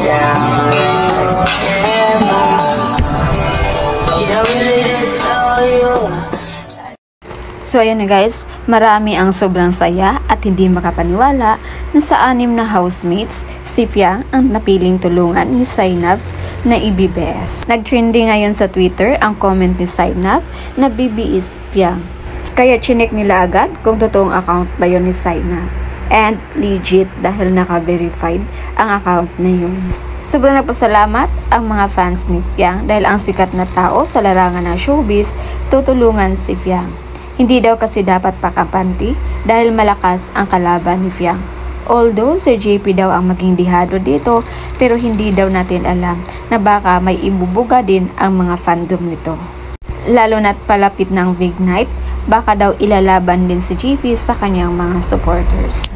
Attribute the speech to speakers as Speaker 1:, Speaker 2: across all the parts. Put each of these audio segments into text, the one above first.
Speaker 1: down forever. You don't really know you.
Speaker 2: So ayan na guys, marami ang sobrang saya at hindi makapaniwala na sa 6 na housemates, si Fiang ang napiling tulungan ni Zainab na i-BBS. Nag-trending ngayon sa Twitter ang comment ni Zainab na BB is Fiang. Kaya chinek nila agad kung totoong account ba yun ni Zainab. And legit dahil naka-verified ang account na yun. Sobrang nagpasalamat ang mga fans ni Fiang dahil ang sikat na tao sa larangan ng showbiz tutulungan si Fiang. Hindi daw kasi dapat pakapanti dahil malakas ang kalaban ni Fiang. Although Sir JP daw ang maging dihado dito, pero hindi daw natin alam na baka may ibubuga din ang mga fandom nito. Lalo na't palapit ng big night, baka daw ilalaban din si JP sa kanyang mga supporters.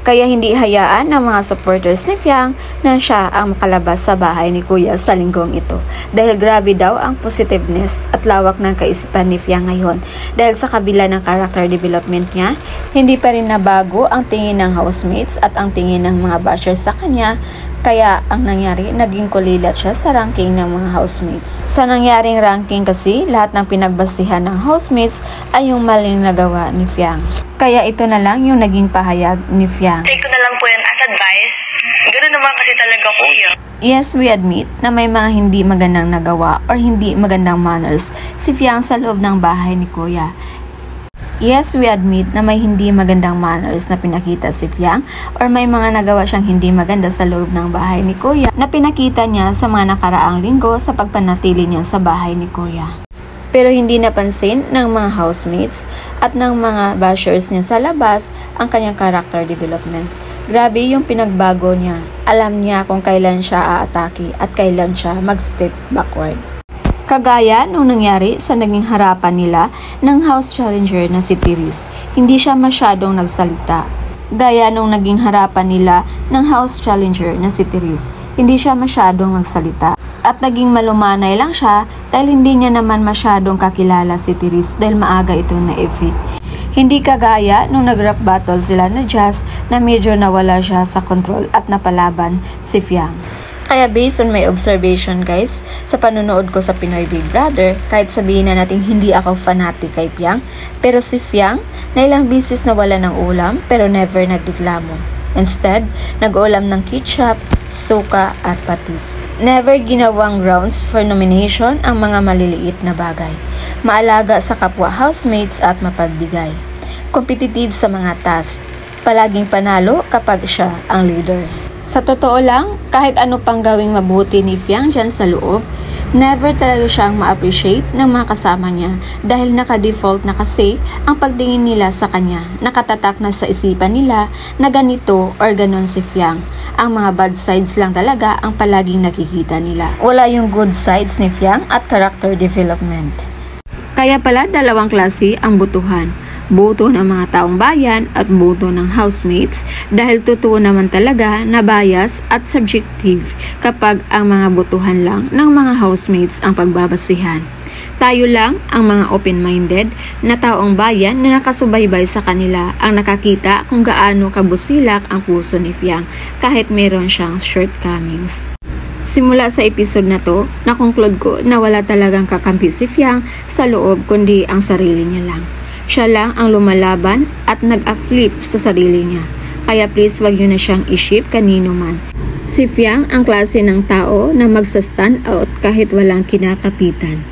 Speaker 2: Kaya hindi hayaan ng mga supporters ni Fiang na siya ang makalabas sa bahay ni Kuya sa linggong ito. Dahil grabe daw ang positiveness at lawak ng kaisipan ni Fiang ngayon. Dahil sa kabila ng character development niya, hindi pa rin nabago ang tingin ng housemates at ang tingin ng mga bashers sa kanya. Kaya ang nangyari, naging kulilat siya sa ranking ng mga housemates. Sa nangyaring ranking kasi, lahat ng pinagbasihan ng housemates ay yung maling nagawa ni Fiang. Kaya ito na lang yung naging pahayag ni Fiang.
Speaker 3: Take ko na lang po yan as advice. Ganun naman kasi talaga, kuya.
Speaker 2: Yes, we admit na may mga hindi magandang nagawa or hindi magandang manners si Fiang sa loob ng bahay ni Kuya. Yes, we admit na may hindi magandang manners na pinakita si Fiang or may mga nagawa siyang hindi maganda sa loob ng bahay ni Kuya na pinakita niya sa mga nakaraang linggo sa pagpanatili niya sa bahay ni Kuya. Pero hindi napansin ng mga housemates at ng mga bashers niya sa labas ang kanyang character development. Grabe yung pinagbago niya. Alam niya kung kailan siya aatake at kailan siya mag-step backward. Kagaya nung nangyari sa naging harapan nila ng house challenger na si Therese. Hindi siya masyadong nagsalita. Gaya nung naging harapan nila ng house challenger na si Therese. Hindi siya masyadong nagsalita. At naging malumanay lang siya dahil hindi niya naman masyadong kakilala si Therese dahil maaga ito na-evict. Hindi kagaya nung nag-rap battle sila na Jazz na medyo nawala siya sa control at napalaban si Fiang. Kaya based on my observation guys, sa panunood ko sa Pinoy Big Brother, kahit sabihin na natin hindi ako fanatic kay Fiang, pero si Fiang na ilang beses nawala ng ulam pero never nagreklamo. Instead, nag-ulam ng ketchup, suka at patis. Never ginawang grounds for nomination ang mga maliliit na bagay. Maalaga sa kapwa housemates at mapagbigay. Competitive sa mga task. Palaging panalo kapag siya ang leader. Sa totoo lang, kahit ano pang gawing mabuti ni Fiang dyan sa loob, never talaga siyang ma-appreciate ng mga kasama niya dahil naka-default na kasi ang pagtingin nila sa kanya. Nakatatak na sa isipan nila na ganito or ganon si Fiang. Ang mga bad sides lang talaga ang palaging nakikita nila. Wala yung good sides ni Fiang at character development. Kaya pala dalawang klase ang butuhan. Boto ng mga taong bayan at boto ng housemates dahil totoo naman talaga na bias at subjective kapag ang mga botohan lang ng mga housemates ang pagbabasihan. Tayo lang ang mga open-minded na taong bayan na nakasubaybay sa kanila ang nakakita kung gaano kabusilak ang puso ni Fiang kahit meron siyang shortcomings. Simula sa episode na to, nakonclude ko na wala talagang kakampi si Fiang sa loob kundi ang sarili niya lang. Siya lang ang lumalaban at nag-afflip sa sarili niya. Kaya please wag nyo na siyang i-ship kanino man. Si Fiang ang klase ng tao na magsa-stand out kahit walang kinakapitan.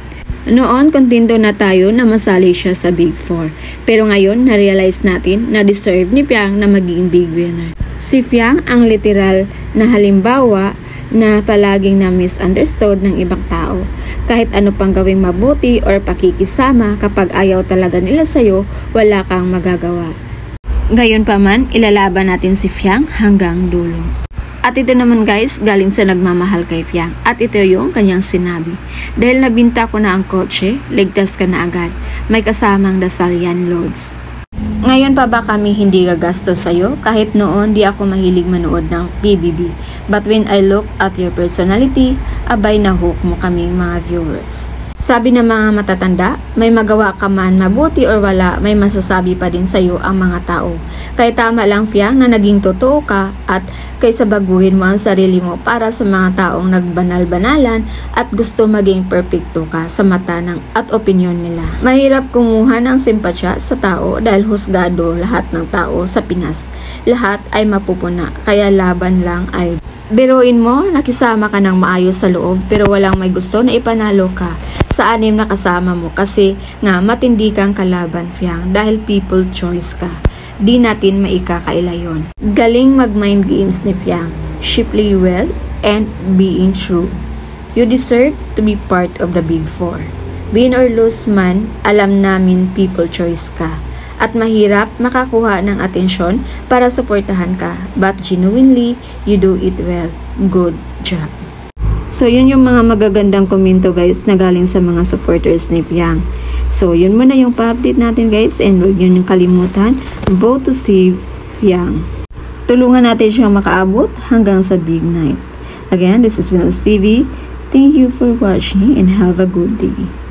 Speaker 2: Noon, kontento na tayo na masali siya sa Big 4. Pero ngayon, na-realize natin na deserve ni Fiang na maging big winner. Si Fiang ang literal na halimbawa na palaging na misunderstood ng ibang tao. Kahit ano pang gawing mabuti or pakikisama, kapag ayaw talaga nila sa'yo, wala kang magagawa. Gayon pa man, ilalaban natin si Fiang hanggang dulo. At ito naman guys, galing sa nagmamahal kay Fiang. At ito yung kanyang sinabi. Dahil nabinta ko na ang kotse, ligtas ka na agad. May kasamang dasal yan, Lods. Ngayon pa ba kami hindi gagastos sa'yo? Kahit noon di ako mahilig manood ng PBB. But when I look at your personality, abay na hook mo kaming mga viewers. Sabi ng mga matatanda, may magawa ka man mabuti or wala, may masasabi pa din sa'yo ang mga tao. Kaya tama lang Fiang na naging totoo ka at kaysa baguhin mo ang sarili mo para sa mga taong nagbanal-banalan at gusto maging perfecto ka sa mata ng at opinyon nila. Mahirap kumuha ng simpatsya sa tao dahil husgado lahat ng tao sa Pinas. Lahat ay mapupuna, kaya laban lang ay biruin mo, nakisama ka ng maayos sa loob pero walang may gusto na ipanalo ka sa 6 na kasama mo kasi nga matindi kang kalaban Fiang dahil people choice ka. Di natin maikakaila yun. Galing mag-mind games ni Fiang. She play well and being true. You deserve to be part of the Big Four. Win or lose man, alam namin people choice ka. At mahirap makakuha ng atensyon para suportahan ka. But genuinely, you do it well. Good job. So, yun yung mga magagandang komento guys na galing sa mga supporters ni Fiang. So, yun muna yung pa-update natin guys. And huwag nyo nang kalimutan, vote to save Fiang. Tulungan natin siyang makaabot hanggang sa big night. Again, this is Venus TV. Thank you for watching and have a good day.